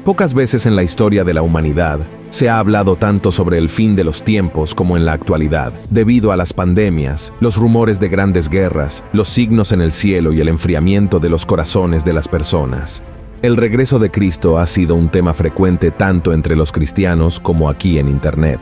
Pocas veces en la historia de la humanidad se ha hablado tanto sobre el fin de los tiempos como en la actualidad, debido a las pandemias, los rumores de grandes guerras, los signos en el cielo y el enfriamiento de los corazones de las personas. El regreso de Cristo ha sido un tema frecuente tanto entre los cristianos como aquí en Internet.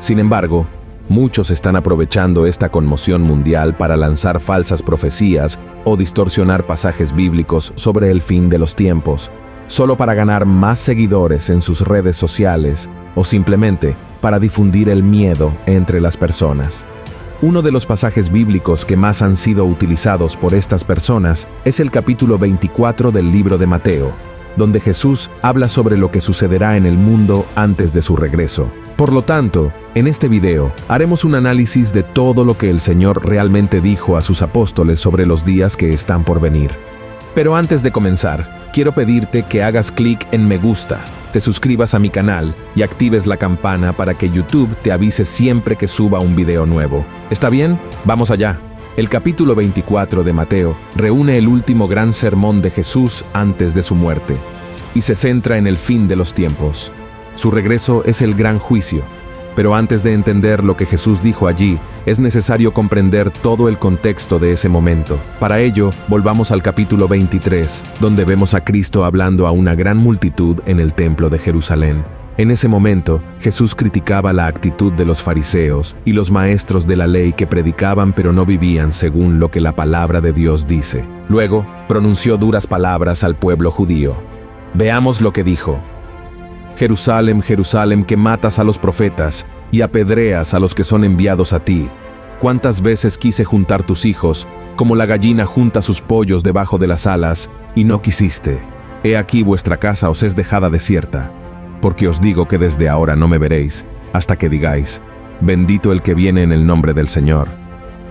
Sin embargo, muchos están aprovechando esta conmoción mundial para lanzar falsas profecías o distorsionar pasajes bíblicos sobre el fin de los tiempos, solo para ganar más seguidores en sus redes sociales o simplemente para difundir el miedo entre las personas. Uno de los pasajes bíblicos que más han sido utilizados por estas personas es el capítulo 24 del libro de Mateo, donde Jesús habla sobre lo que sucederá en el mundo antes de su regreso. Por lo tanto, en este video haremos un análisis de todo lo que el Señor realmente dijo a sus apóstoles sobre los días que están por venir. Pero antes de comenzar, quiero pedirte que hagas clic en me gusta, te suscribas a mi canal y actives la campana para que YouTube te avise siempre que suba un video nuevo. ¿Está bien? ¡Vamos allá! El capítulo 24 de Mateo reúne el último gran sermón de Jesús antes de su muerte y se centra en el fin de los tiempos. Su regreso es el gran juicio. Pero antes de entender lo que Jesús dijo allí, es necesario comprender todo el contexto de ese momento. Para ello, volvamos al capítulo 23, donde vemos a Cristo hablando a una gran multitud en el templo de Jerusalén. En ese momento, Jesús criticaba la actitud de los fariseos y los maestros de la ley que predicaban pero no vivían según lo que la palabra de Dios dice. Luego, pronunció duras palabras al pueblo judío. Veamos lo que dijo. Jerusalén, Jerusalén, que matas a los profetas y apedreas a los que son enviados a ti. ¿Cuántas veces quise juntar tus hijos, como la gallina junta sus pollos debajo de las alas, y no quisiste? He aquí vuestra casa os es dejada desierta, porque os digo que desde ahora no me veréis, hasta que digáis, bendito el que viene en el nombre del Señor.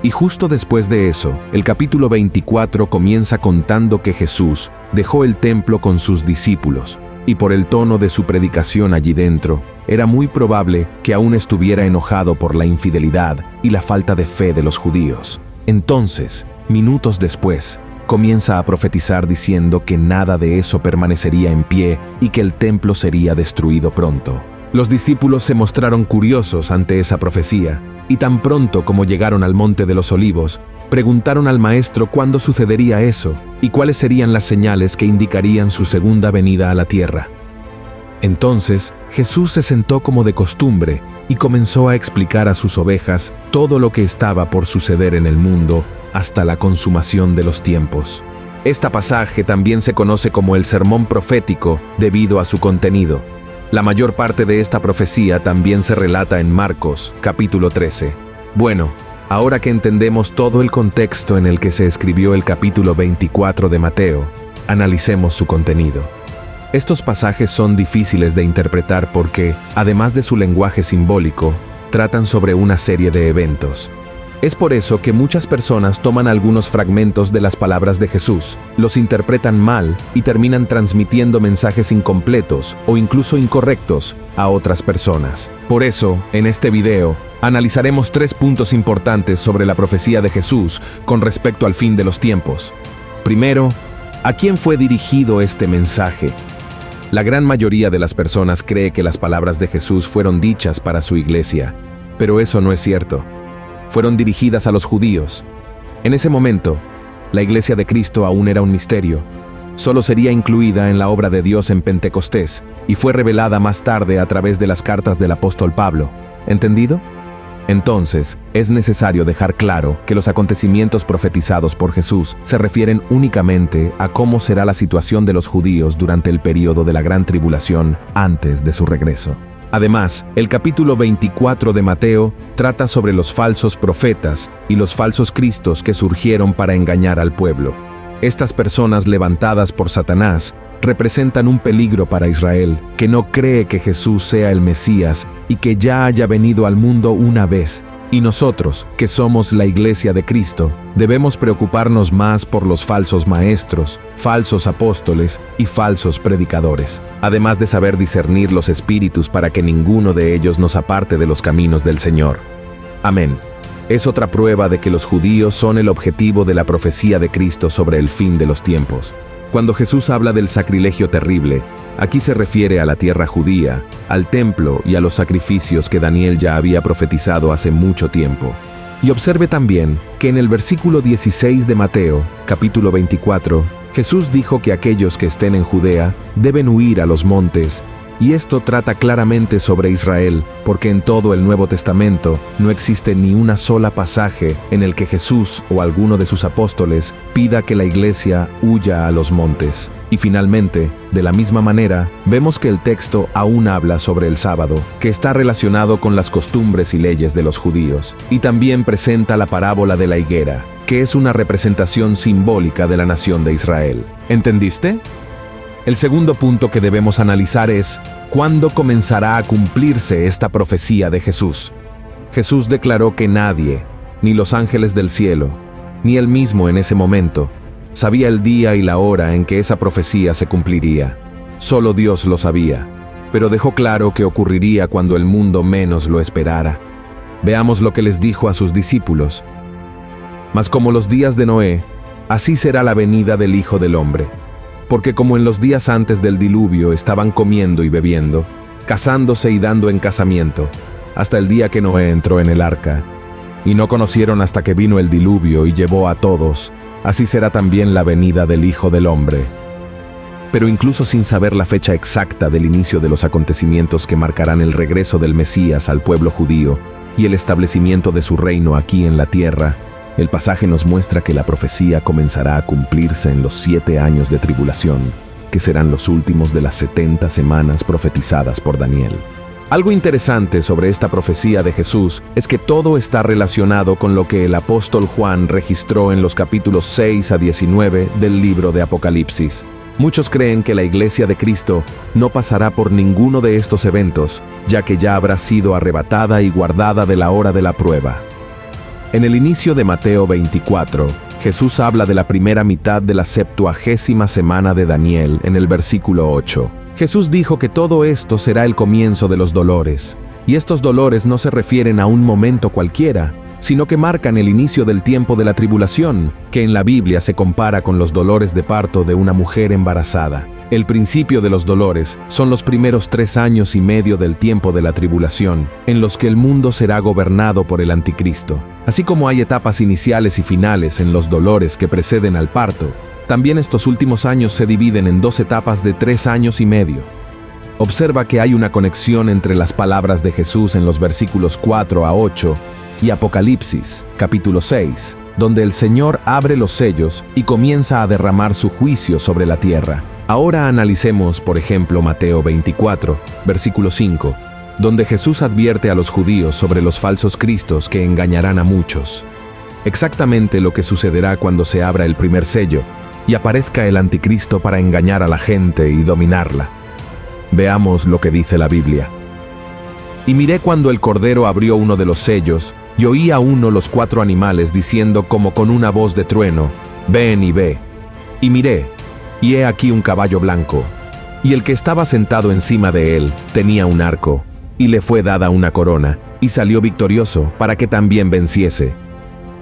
Y justo después de eso, el capítulo 24 comienza contando que Jesús dejó el templo con sus discípulos, y por el tono de su predicación allí dentro, era muy probable que aún estuviera enojado por la infidelidad y la falta de fe de los judíos. Entonces, minutos después, comienza a profetizar diciendo que nada de eso permanecería en pie y que el templo sería destruido pronto. Los discípulos se mostraron curiosos ante esa profecía, y tan pronto como llegaron al Monte de los Olivos, preguntaron al Maestro cuándo sucedería eso y cuáles serían las señales que indicarían su segunda venida a la tierra. Entonces, Jesús se sentó como de costumbre y comenzó a explicar a sus ovejas todo lo que estaba por suceder en el mundo hasta la consumación de los tiempos. Este pasaje también se conoce como el sermón profético debido a su contenido. La mayor parte de esta profecía también se relata en Marcos, capítulo 13. Bueno, ahora que entendemos todo el contexto en el que se escribió el capítulo 24 de Mateo, analicemos su contenido. Estos pasajes son difíciles de interpretar porque, además de su lenguaje simbólico, tratan sobre una serie de eventos. Es por eso que muchas personas toman algunos fragmentos de las palabras de Jesús, los interpretan mal y terminan transmitiendo mensajes incompletos o incluso incorrectos a otras personas. Por eso, en este video, analizaremos 3 puntos importantes sobre la profecía de Jesús con respecto al fin de los tiempos. Primero, ¿a quién fue dirigido este mensaje? La gran mayoría de las personas cree que las palabras de Jesús fueron dichas para su iglesia, pero eso no es cierto. Fueron dirigidas a los judíos. En ese momento, la iglesia de Cristo aún era un misterio. Solo sería incluida en la obra de Dios en Pentecostés y fue revelada más tarde a través de las cartas del apóstol Pablo. ¿Entendido? Entonces, es necesario dejar claro que los acontecimientos profetizados por Jesús se refieren únicamente a cómo será la situación de los judíos durante el período de la gran tribulación antes de su regreso. Además, el capítulo 24 de Mateo trata sobre los falsos profetas y los falsos cristos que surgieron para engañar al pueblo. Estas personas levantadas por Satanás representan un peligro para Israel, que no cree que Jesús sea el Mesías y que ya haya venido al mundo una vez. Y nosotros, que somos la Iglesia de Cristo, debemos preocuparnos más por los falsos maestros, falsos apóstoles y falsos predicadores, además de saber discernir los espíritus para que ninguno de ellos nos aparte de los caminos del Señor. Amén. Es otra prueba de que los judíos son el objetivo de la profecía de Cristo sobre el fin de los tiempos. Cuando Jesús habla del sacrilegio terrible, Aquí se refiere a la tierra judía, al templo y a los sacrificios que Daniel ya había profetizado hace mucho tiempo. Y observe también que en el versículo 16 de Mateo, capítulo 24, Jesús dijo que aquellos que estén en Judea deben huir a los montes, y esto trata claramente sobre Israel, porque en todo el Nuevo Testamento no existe ni una sola pasaje en el que Jesús o alguno de sus apóstoles pida que la iglesia huya a los montes. Y finalmente, de la misma manera, vemos que el texto aún habla sobre el sábado, que está relacionado con las costumbres y leyes de los judíos, y también presenta la parábola de la higuera, que es una representación simbólica de la nación de Israel. ¿Entendiste? El segundo punto que debemos analizar es ¿cuándo comenzará a cumplirse esta profecía de Jesús? Jesús declaró que nadie, ni los ángeles del cielo, ni él mismo en ese momento, sabía el día y la hora en que esa profecía se cumpliría. Solo Dios lo sabía, pero dejó claro que ocurriría cuando el mundo menos lo esperara. Veamos lo que les dijo a sus discípulos. Mas como los días de Noé, así será la venida del Hijo del Hombre. Porque como en los días antes del diluvio estaban comiendo y bebiendo, casándose y dando en casamiento, hasta el día que Noé entró en el arca, y no conocieron hasta que vino el diluvio y llevó a todos, así será también la venida del Hijo del Hombre. Pero incluso sin saber la fecha exacta del inicio de los acontecimientos que marcarán el regreso del Mesías al pueblo judío y el establecimiento de su reino aquí en la tierra, el pasaje nos muestra que la profecía comenzará a cumplirse en los 7 años de tribulación, que serán los últimos de las 70 semanas profetizadas por Daniel. Algo interesante sobre esta profecía de Jesús es que todo está relacionado con lo que el apóstol Juan registró en los capítulos 6 a 19 del libro de Apocalipsis. Muchos creen que la Iglesia de Cristo no pasará por ninguno de estos eventos, ya que ya habrá sido arrebatada y guardada de la hora de la prueba. En el inicio de Mateo 24, Jesús habla de la primera mitad de la 70ª semana de Daniel en el versículo 8. Jesús dijo que todo esto será el comienzo de los dolores, y estos dolores no se refieren a un momento cualquiera, sino que marcan el inicio del tiempo de la tribulación, que en la Biblia se compara con los dolores de parto de una mujer embarazada. El principio de los dolores son los primeros 3 años y medio del tiempo de la tribulación, en los que el mundo será gobernado por el anticristo. Así como hay etapas iniciales y finales en los dolores que preceden al parto, también estos últimos años se dividen en 2 etapas de 3 años y medio. Observa que hay una conexión entre las palabras de Jesús en los versículos 4 a 8 y Apocalipsis, capítulo 6, donde el Señor abre los sellos y comienza a derramar su juicio sobre la tierra. Ahora analicemos, por ejemplo, Mateo 24, versículo 5, donde Jesús advierte a los judíos sobre los falsos cristos que engañarán a muchos. Exactamente lo que sucederá cuando se abra el primer sello y aparezca el anticristo para engañar a la gente y dominarla. Veamos lo que dice la Biblia. Y miré cuando el Cordero abrió uno de los sellos, y oí a uno los 4 animales diciendo como con una voz de trueno, «Ven y ve». Y miré, y he aquí un caballo blanco, y el que estaba sentado encima de él tenía un arco, y le fue dada una corona, y salió victorioso para que también venciese.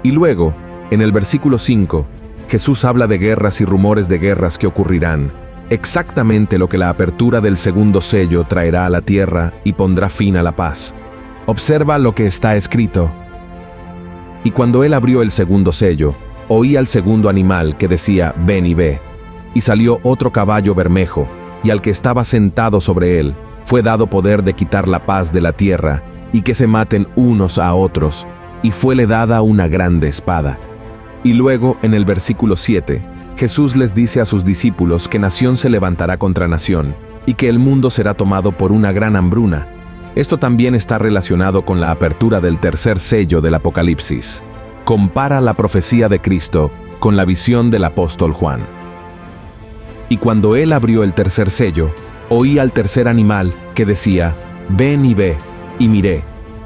Y luego, en el versículo 5, Jesús habla de guerras y rumores de guerras que ocurrirán, exactamente lo que la apertura del segundo sello traerá a la tierra y pondrá fin a la paz. Observa lo que está escrito. Y cuando él abrió el segundo sello, oí al segundo animal que decía, «Ven y ve». Y salió otro caballo bermejo, y al que estaba sentado sobre él, fue dado poder de quitar la paz de la tierra, y que se maten unos a otros, y fuele dada una grande espada. Y luego, en el versículo 7, Jesús les dice a sus discípulos que nación se levantará contra nación, y que el mundo será tomado por una gran hambruna. Esto también está relacionado con la apertura del tercer sello del Apocalipsis. Compara la profecía de Cristo con la visión del apóstol Juan. Y cuando él abrió el tercer sello, oí al tercer animal que decía, «Ven y ve», y miré,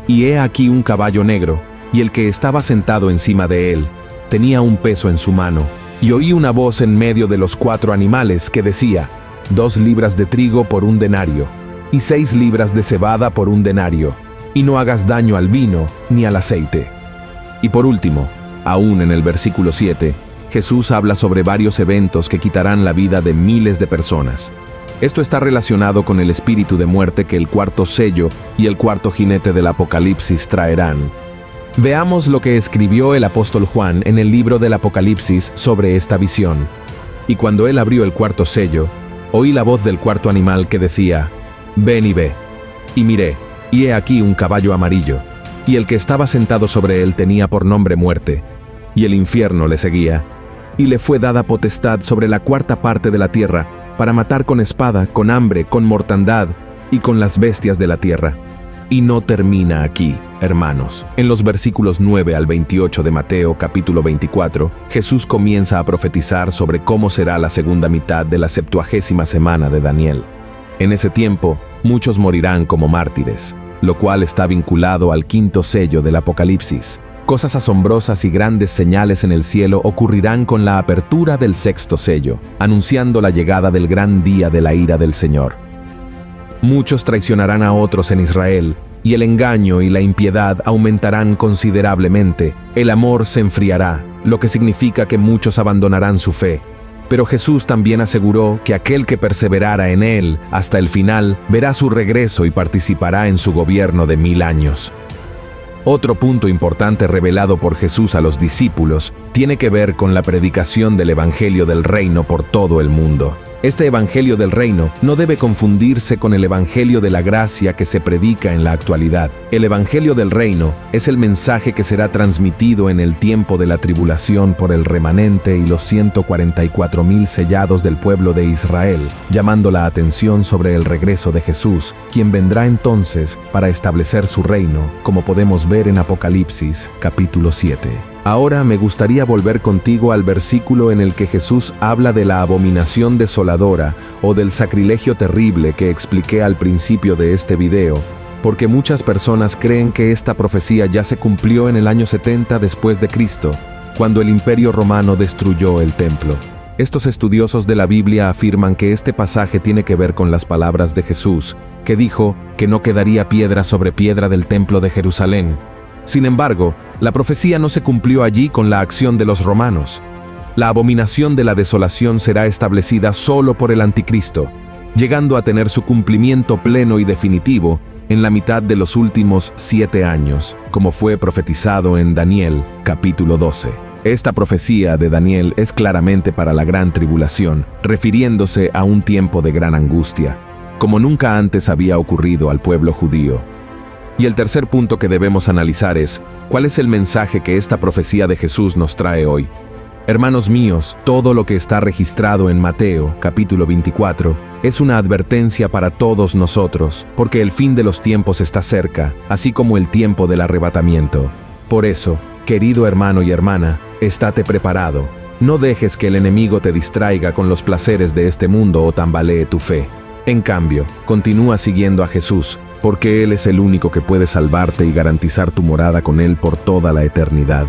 y he aquí un caballo negro, y el que estaba sentado encima de él tenía un peso en su mano, y oí una voz en medio de los 4 animales que decía, 2 libras de trigo por 1 denario, y 6 libras de cebada por 1 denario, y no hagas daño al vino ni al aceite. Y por último, aún en el versículo 7, Jesús habla sobre varios eventos que quitarán la vida de miles de personas. Esto está relacionado con el espíritu de muerte que el cuarto sello y el cuarto jinete del Apocalipsis traerán. Veamos lo que escribió el apóstol Juan en el libro del Apocalipsis sobre esta visión. Y cuando él abrió el cuarto sello, oí la voz del cuarto animal que decía: «Ven y ve». Y miré, y he aquí un caballo amarillo, y el que estaba sentado sobre él tenía por nombre Muerte, y el infierno le seguía, y le fue dada potestad sobre la cuarta parte de la tierra, para matar con espada, con hambre, con mortandad, y con las bestias de la tierra. Y no termina aquí, hermanos. En los versículos 9 al 28 de Mateo, capítulo 24, Jesús comienza a profetizar sobre cómo será la segunda mitad de la 70ª semana de Daniel. En ese tiempo, muchos morirán como mártires, lo cual está vinculado al quinto sello del Apocalipsis. Cosas asombrosas y grandes señales en el cielo ocurrirán con la apertura del sexto sello, anunciando la llegada del gran día de la ira del Señor. Muchos traicionarán a otros en Israel, y el engaño y la impiedad aumentarán considerablemente. El amor se enfriará, lo que significa que muchos abandonarán su fe. Pero Jesús también aseguró que aquel que perseverara en él hasta el final verá su regreso y participará en su gobierno de 1000 años. Otro punto importante revelado por Jesús a los discípulos tiene que ver con la predicación del Evangelio del Reino por todo el mundo. Este Evangelio del Reino no debe confundirse con el Evangelio de la Gracia que se predica en la actualidad. El Evangelio del Reino es el mensaje que será transmitido en el tiempo de la tribulación por el remanente y los 144,000 sellados del pueblo de Israel, llamando la atención sobre el regreso de Jesús, quien vendrá entonces para establecer su reino, como podemos ver en Apocalipsis, capítulo 7. Ahora me gustaría volver contigo al versículo en el que Jesús habla de la abominación desoladora o del sacrilegio terrible que expliqué al principio de este video, porque muchas personas creen que esta profecía ya se cumplió en el año 70 después de Cristo, cuando el Imperio Romano destruyó el templo. Estos estudiosos de la Biblia afirman que este pasaje tiene que ver con las palabras de Jesús, que dijo que no quedaría piedra sobre piedra del templo de Jerusalén. Sin embargo, la profecía no se cumplió allí con la acción de los romanos. La abominación de la desolación será establecida solo por el anticristo, llegando a tener su cumplimiento pleno y definitivo en la mitad de los últimos 7 años, como fue profetizado en Daniel, capítulo 12. Esta profecía de Daniel es claramente para la gran tribulación, refiriéndose a un tiempo de gran angustia, como nunca antes había ocurrido al pueblo judío. Y el tercer punto que debemos analizar es, ¿cuál es el mensaje que esta profecía de Jesús nos trae hoy? Hermanos míos, todo lo que está registrado en Mateo, capítulo 24, es una advertencia para todos nosotros, porque el fin de los tiempos está cerca, así como el tiempo del arrebatamiento. Por eso, querido hermano y hermana, estate preparado. No dejes que el enemigo te distraiga con los placeres de este mundo o tambalee tu fe. En cambio, continúa siguiendo a Jesús, porque Él es el único que puede salvarte y garantizar tu morada con Él por toda la eternidad.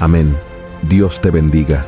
Amén. Dios te bendiga.